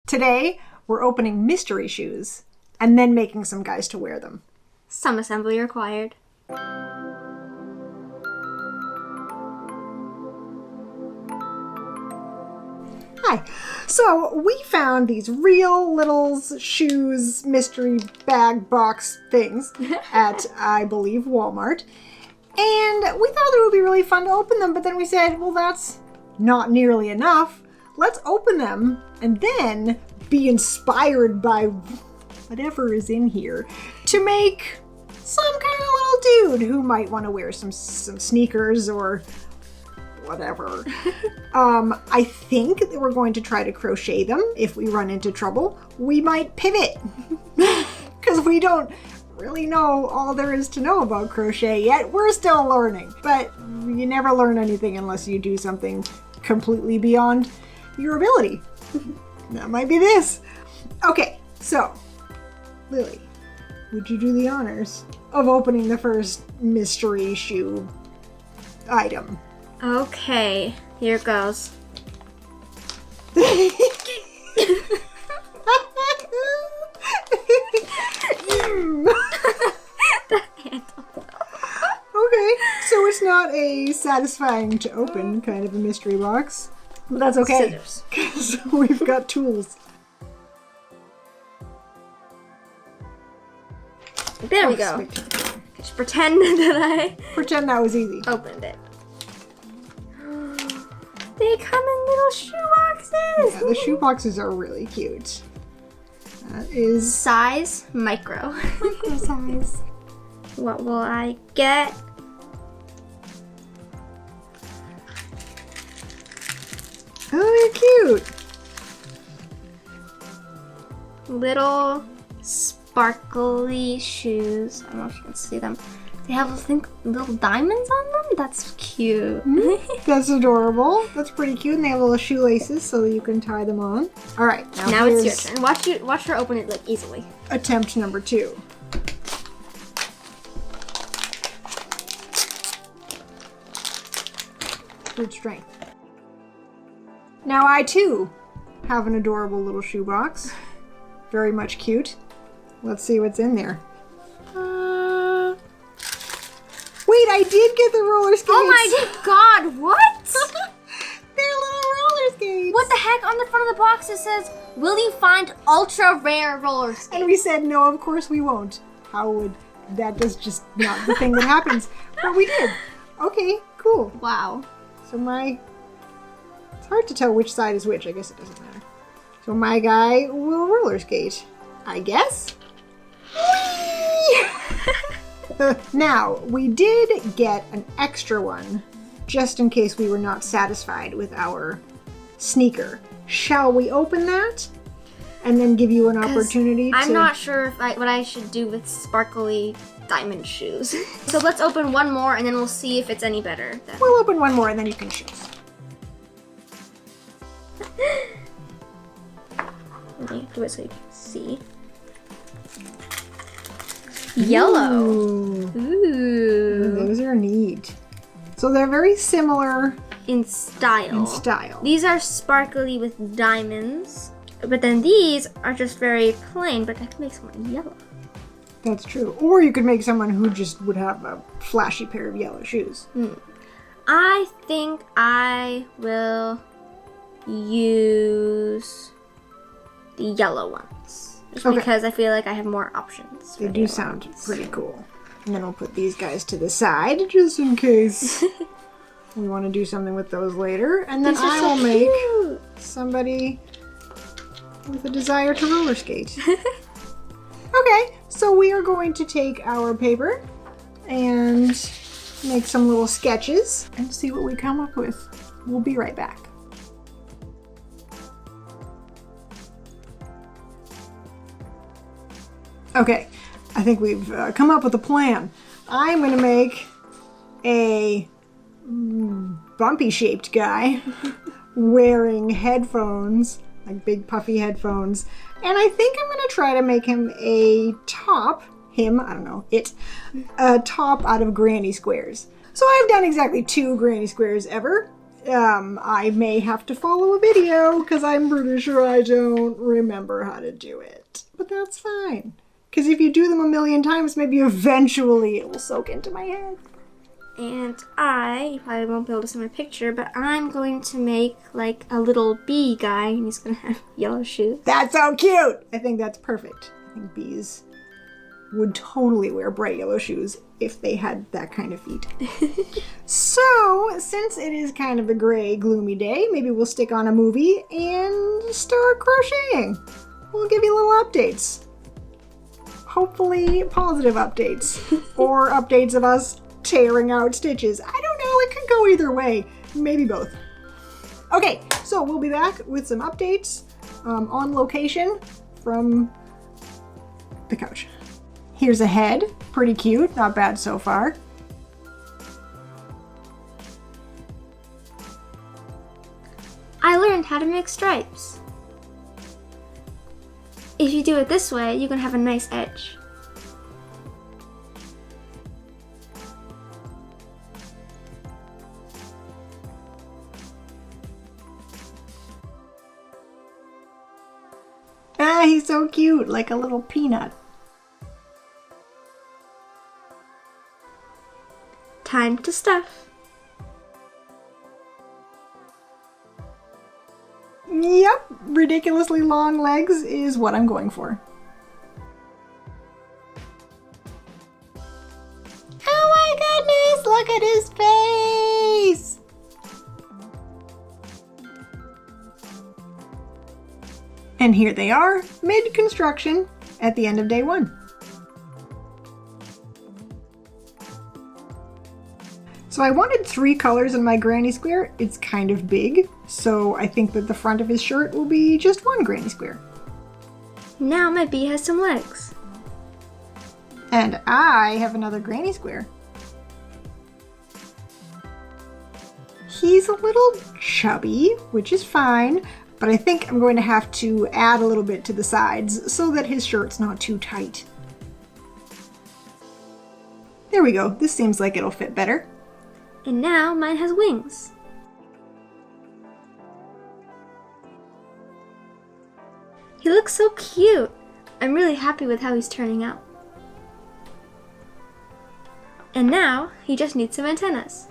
Today, we're opening mystery shoes and then making some guys to wear them. Some assembly required. Hi. So we found these real little shoes mystery bag box things at, I believe, Walmart. And we thought it would be really fun to open them, but then we said, well, that's not nearly enough. Let's open them and then be inspired by whatever is in here to make some kind of little dude who might want to wear some sneakers or whatever. I think that we're going to try to crochet them. If we run into trouble, we might pivot because we don't really know all there is to know about crochet yet. We're still learning, but you never learn anything unless you do something completely beyond your ability. That might be this. Okay, so Lily, would you do the honors of opening the first mystery shoe item? Okay, here it goes. Okay, so it's not a satisfying to open kind of a mystery box. But that's okay, Scissors. because we've got tools. There we go. Just pretend that Pretend that was easy. I opened it. They come in little shoe boxes. Yeah, the shoe boxes are really cute. That is Size micro. micro size. What will I get? Oh, they're cute. Little sparkly shoes. I don't know if you can see them. They have, I think, little diamonds on them. That's cute. That's adorable. That's pretty cute. And they have little shoelaces so that you can tie them on. All right, Now it's your here's turn. Watch her open it like easily. attempt number 2. Good strength. Now I too have an adorable little shoebox. Very much cute. Let's see what's in there. Wait, I did get the roller skates. Oh my god! What? They're little roller skates. What the heck? On the front of the box it says, "Will you find ultra rare roller skates?" And we said, no, of course we won't. How would that is just not the thing that happens. But we did. Okay, cool. Wow. So it's hard to tell which side is which. I guess it doesn't matter. So my guy will roller skate, I guess. Whee! Now, we did get an extra one, just in case we were not satisfied with our sneaker. Shall we open that? And then give you an opportunity to... I'm not sure what I should do with sparkly diamond shoes. So let's open one more and then we'll see if it's any better. We'll open one more and then you can choose. Let me do it so you can see. Yellow. Ooh. Those are neat. So they're very similar In style. These are sparkly with diamonds. But then these are just very plain, but I can make someone yellow. That's true. Or you could make someone who just would have a flashy pair of yellow shoes. I think I will use the yellow ones. Just because I feel like I have more options. They do sound pretty cool. And then we'll put these guys to the side just in case we want to do something with those later. And then I will make somebody with a desire to roller skate. Okay, so we are going to take our paper and make some little sketches and see what we come up with. We'll be right back. Okay, I think we've come up with a plan. I'm going to make a bumpy shaped guy wearing headphones, like big puffy headphones. And I think I'm going to try to make him a top, a top out of granny squares. So I've done exactly 2 granny squares ever. I may have to follow a video because I'm pretty sure I don't remember how to do it. But that's fine. Because if you do them a million times, maybe eventually it will soak into my head. And you probably won't be able to see my picture, but I'm going to make like a little bee guy, and he's going to have yellow shoes. That's so cute! I think that's perfect. I think bees would totally wear bright yellow shoes if they had that kind of feet. So, since it is kind of a gray, gloomy day, maybe we'll stick on a movie and start crocheting. We'll give you little updates. Hopefully positive updates. Or updates of us tearing out stitches. I don't know, it could go either way. Maybe both. Okay, so we'll be back with some updates on location from the couch. Here's a head, pretty cute, not bad so far. I learned how to make stripes. If you do it this way, you can have a nice edge. Ah, he's so cute, like a little peanut. Time to stuff. Yep, ridiculously long legs is what I'm going for. Oh my goodness, look at his face! And here they are, mid-construction, at the end of day 1. So I wanted 3 colors in my granny square. It's kind of big, so I think that the front of his shirt will be just 1 granny square. Now my bee has some legs. And I have another granny square. He's a little chubby, which is fine, but I think I'm going to have to add a little bit to the sides so that his shirt's not too tight. There we go. This seems like it'll fit better. And now mine has wings. He looks so cute. I'm really happy with how he's turning out. And now he just needs some antennas.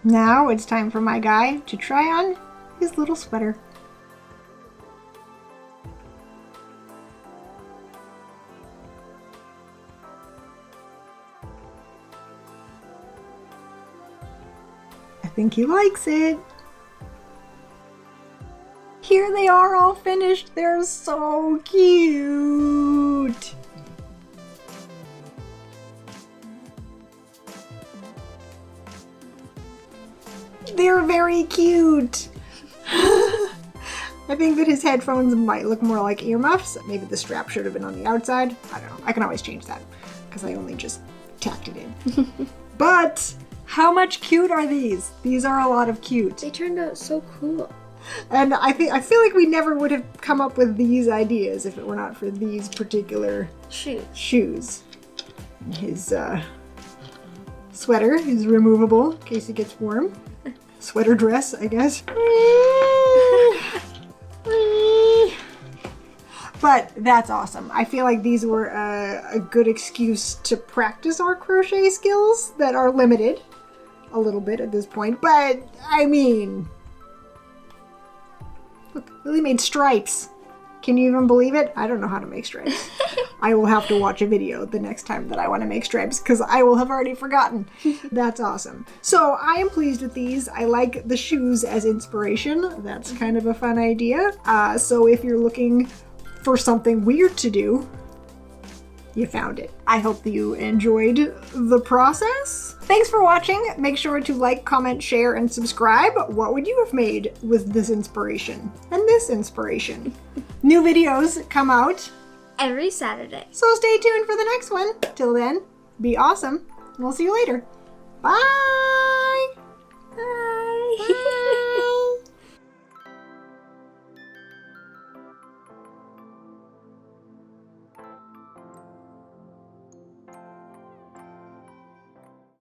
Now it's time for my guy to try on his little sweater. I think he likes it. Here they are all finished. They're so cute. They're very cute. I think that his headphones might look more like earmuffs. Maybe the strap should have been on the outside. I don't know. I can always change that because I only just tacked it in. But how much cute are these? These are a lot of cute. They turned out so cool. And I feel like we never would have come up with these ideas if it were not for these particular shoes. And his sweater is removable in case it gets warm. Sweater dress, I guess. But that's awesome. I feel like these were a good excuse to practice our crochet skills that are limited a little bit at this point. But, I mean, look, Lily made stripes. Can you even believe it? I don't know how to make stripes. I will have to watch a video the next time that I want to make stripes because I will have already forgotten. That's awesome. So I am pleased with these. I like the shoes as inspiration. That's kind of a fun idea. So if you're looking for something weird to do, you found it. I hope that you enjoyed the process. Thanks for watching. Make sure to like, comment, share, and subscribe. What would you have made with this inspiration and this inspiration? New videos come out every Saturday. So stay tuned for the next one. Till then, be awesome, and we'll see you later. Bye!